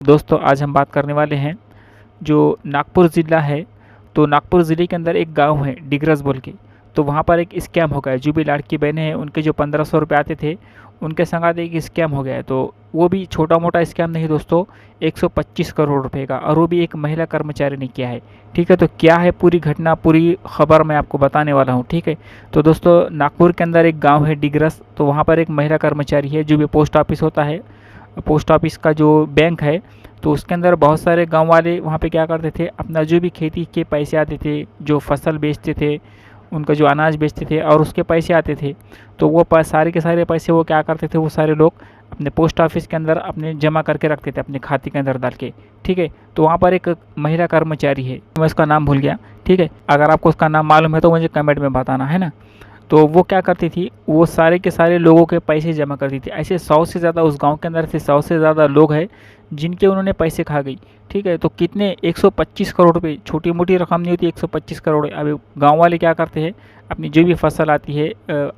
दोस्तों आज हम बात करने वाले हैं जो नागपुर ज़िला है। तो नागपुर ज़िले के अंदर एक गांव है डिग्रस बोल के। तो वहाँ पर एक स्कैम हो गया है। जो भी लाड़की बहनें हैं उनके जो 1500 रुपये आते थे उनके संग एक स्कैम हो गया है। तो वो भी छोटा मोटा स्कैम नहीं दोस्तों, 125 करोड़ रुपए का, और वो भी एक महिला कर्मचारी ने किया है। ठीक है, तो क्या है पूरी घटना, पूरी खबर मैं आपको बताने वाला हूँ। ठीक है, तो दोस्तों नागपुर के अंदर एक गाँव है डिग्रस। तो वहाँ पर एक महिला कर्मचारी है, जो भी पोस्ट ऑफिस होता है, पोस्ट ऑफिस का जो बैंक है, तो उसके अंदर बहुत सारे गांव वाले वहाँ पे क्या करते थे, अपना जो भी खेती के पैसे आते थे, जो फसल बेचते थे, उनका जो अनाज बेचते थे और उसके पैसे आते थे, तो वो सारे के सारे पैसे वो क्या करते थे, वो सारे लोग अपने पोस्ट ऑफिस के अंदर अपने जमा करके रखते थे, अपने खाते के अंदर डाल के। ठीक है, तो वहाँ पर एक महिला कर्मचारी है, मैं उसका नाम भूल गया। ठीक है, अगर आपको उसका नाम मालूम है तो मुझे कमेंट में बताना, है ना। तो वो क्या करती थी, वो सारे के सारे लोगों के पैसे जमा करती थी। ऐसे 100 से ज़्यादा उस गांव के अंदर से 100 से ज़्यादा लोग हैं जिनके उन्होंने पैसे खा गई। ठीक है, तो कितने, 125 करोड़ रुपए, छोटी मोटी रकम नहीं होती 125 करोड़। अभी गांव वाले क्या करते हैं, अपनी जो भी फसल आती है,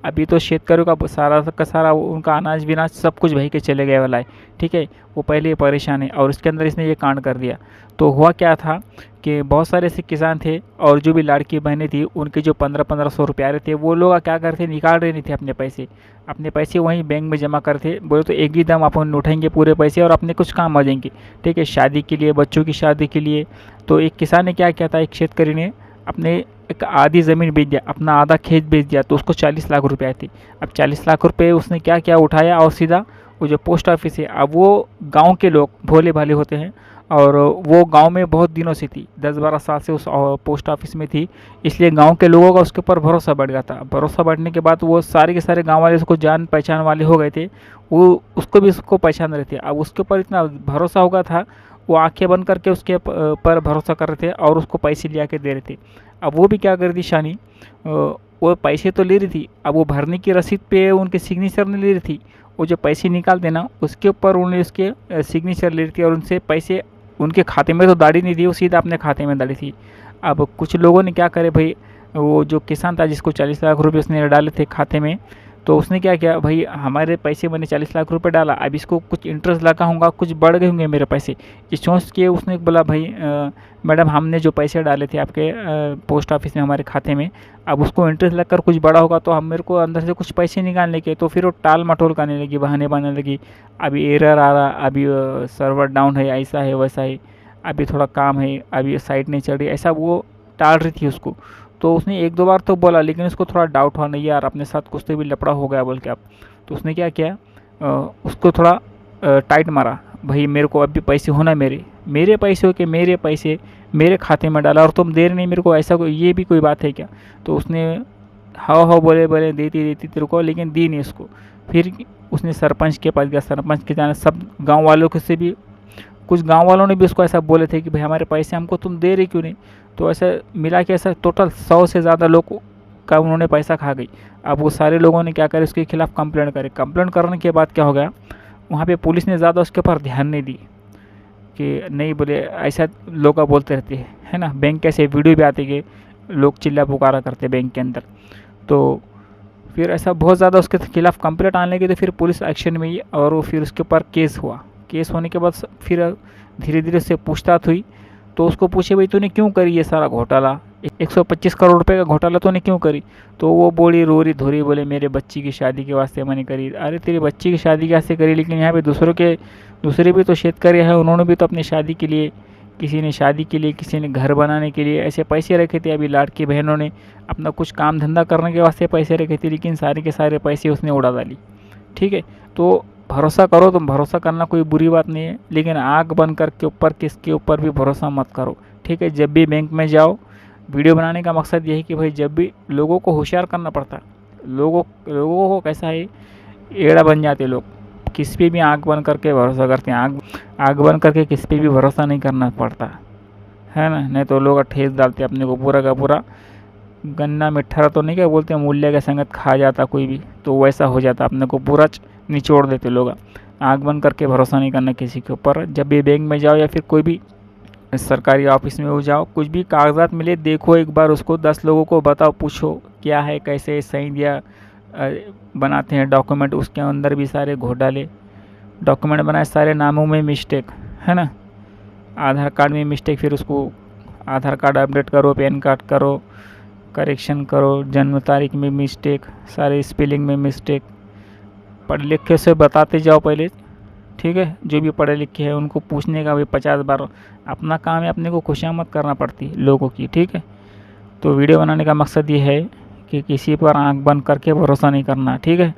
अभी तो शेतकरियों का सारा का सारा उनका अनाज विनाज सब कुछ वही के चले गए वाला है। ठीक है, वो पहले ही परेशान है और उसके अंदर इसने ये कांड कर दिया। तो हुआ क्या था कि बहुत सारे ऐसे किसान थे और जो भी लाड़की बहनें थी उनके जो 1500 रुपये आ रहे थे, वो लोग क्या करते, निकाल रहे नहीं थे अपने पैसे वहीं बैंक में जमा करते, बोले तो एक ही दम अपन उठाएंगे पूरे पैसे और अपने कुछ काम आ जाएंगे। ठीक है, शादी के लिए, बच्चों की शादी के लिए। तो एक किसान ने क्या किया था, एक शेतकरी ने अपने एक आधी ज़मीन बेच दिया, अपना आधा खेत बेच दिया, तो उसको 40 लाख रुपए आए थे। अब 40 लाख रुपए उसने क्या किया, उठाया और सीधा वो जो पोस्ट ऑफिस है, अब वो गांव के लोग भोले भाले होते हैं और वो गांव में बहुत दिनों से थी, 10-12 साल से उस पोस्ट ऑफिस में थी, इसलिए गांव के लोगों का उसके ऊपर भरोसा बढ़ गया था। भरोसा बढ़ने के बाद वो सारे के सारे गांव वाले उसको जान पहचान वाले हो गए थे, वो उसको भी उसको पहचान रहे थे। अब उसके ऊपर इतना भरोसा हो गया था, वो आंखें बंद करके उसके पर भरोसा कर रहे थे और उसको पैसे लिया के दे रहे थे। अब वो भी क्या कर दी शानी, वो पैसे तो ले रही थी, अब वो भरने की रसीद पे उनके सिग्नेचर नहीं ले रही थी, वो जो पैसे निकाल देना उसके ऊपर उन्हें उसके सिग्नेचर ले रही थी और उनसे पैसे, उनके खाते में तो दाढ़ी नहीं थी, वो सीधा अपने खाते में डाली थी। अब कुछ लोगों ने क्या करे भाई, वो जो किसान था जिसको 40 लाख रुपए उसने डाले थे खाते में, तो उसने क्या किया भाई, हमारे पैसे मैंने 40 लाख रुपए डाला, अब इसको कुछ इंटरेस्ट लगा होगा, कुछ बढ़ गए होंगे मेरे पैसे, ये सोच के उसने बोला भाई मैडम हमने जो पैसे डाले थे आपके पोस्ट ऑफिस में हमारे खाते में, अब उसको इंटरेस्ट लगकर कुछ बड़ा होगा तो हम मेरे को अंदर से कुछ पैसे निकालने के। तो फिर वो टाल मटोल करने लगी, बहाने बनाने लगी, अभी एरर आ रहा, अभी सर्वर डाउन है, ऐसा है वैसा है, अभी थोड़ा काम है, अभी साइट नहीं चल रही, ऐसा वो टाल रही थी उसको। तो उसने एक दो बार तो बोला, लेकिन उसको थोड़ा डाउट हुआ, नहीं यार अपने साथ कुछ तो भी लफड़ा हो गया बोल के। अब तो उसने क्या किया, उसको थोड़ा टाइट मारा, भाई मेरे को अभी पैसे होना, मेरे पैसे हो के मेरे पैसे मेरे खाते में डाला और तुम दे रहे नहीं मेरे को, ऐसा कोई, ये भी कोई बात है क्या। तो उसने हाँ हाँ बोले बोले देती देती तेरे को, लेकिन दी नहीं उसको। फिर उसने सरपंच के पास गया, सरपंच के जाने सब गांव वालों के से भी, कुछ गांव वालों ने भी उसको ऐसा बोले थे कि भाई हमारे पैसे हमको तुम दे रहे क्यों नहीं। तो ऐसा मिला के ऐसा टोटल 100 से ज़्यादा लोग का उन्होंने पैसा खा गई। अब वो सारे लोगों ने क्या करे, उसके खिलाफ़ कंप्लेंट करे। कंप्लेंट करने के बाद क्या हो गया, वहाँ पे पुलिस ने ज़्यादा उसके ऊपर ध्यान नहीं दी, कि नहीं बोले ऐसा लोग बोलते रहते हैं, है ना। बैंक कैसे वीडियो भी आते कि लोग चिल्ला पुकारा करते बैंक के अंदर। तो फिर ऐसा बहुत ज़्यादा उसके खिलाफ़ कंप्लेंट आने लगी, तो फिर पुलिस एक्शन में ही, और वो फिर उसके ऊपर केस हुआ। केस होने के बाद फिर धीरे धीरे उससे पूछताछ हुई। तो उसको पूछे भाई तूने क्यों करी ये सारा घोटाला, 125 करोड़ रुपए का घोटाला तूने क्यों करी। तो वो बोली रोरी धोरी, बोले मेरे बच्ची की शादी के वास्ते मैंने करी। अरे तेरी बच्ची की शादी के वास्ते करी, लेकिन यहाँ पे दूसरे भी तो शेतकारी हैं, उन्होंने भी तो अपनी शादी के लिए, किसी ने शादी के लिए, किसी ने घर बनाने के लिए ऐसे पैसे रखे थे। अभी लाड़की बहनों ने अपना कुछ काम धंधा करने के वास्ते पैसे रखे थे, लेकिन सारे के सारे पैसे उसने उड़ा डाली। ठीक है, तो भरोसा करो, तुम भरोसा करना कोई बुरी बात नहीं है, लेकिन आँख बंद करके ऊपर किसके ऊपर भी भरोसा मत करो। ठीक है, जब भी बैंक में जाओ, वीडियो बनाने का मकसद यही कि भाई जब भी लोगों को होशियार करना पड़ता है, लोगों को कैसा है, एड़ा बन जाते लोग, किस पे भी आँख बंद करके भरोसा करते हैं। आँख बंद करके किस पे भी भरोसा नहीं करना पड़ता, है ना। नहीं तो लोग ठेस डालते अपने को, पूरा का पूरा गन्ना मिठा तो नहीं क्या बोलते, मूल्य का संगत खा जाता कोई भी, तो वैसा हो जाता, अपने को पूरा निचोड़ देते लोग। आँख बंद करके भरोसा नहीं करना किसी के ऊपर। जब भी बैंक में जाओ या फिर कोई भी सरकारी ऑफिस में हो जाओ, कुछ भी कागजात मिले देखो एक बार उसको, 10 लोगों को बताओ, पूछो क्या है, कैसे सही दिया। बनाते हैं डॉक्यूमेंट, उसके अंदर भी सारे घोटाले, डॉक्यूमेंट बनाए सारे नामों में मिस्टेक, है ना। आधार कार्ड में मिस्टेक, फिर उसको आधार कार्ड अपडेट करो, पैन कार्ड करो, करेक्शन करो, जन्म तारीख में मिस्टेक, सारे स्पेलिंग में मिस्टेक। पढ़ लिख के से बताते जाओ पहले, ठीक है। जो भी पढ़े लिखे हैं उनको पूछने का भी 50 बार। अपना काम है, अपने को खुशामद करना पड़ती लोगों की, ठीक है। तो वीडियो बनाने का मकसद ये है कि किसी पर आंख बंद करके भरोसा नहीं करना, ठीक है।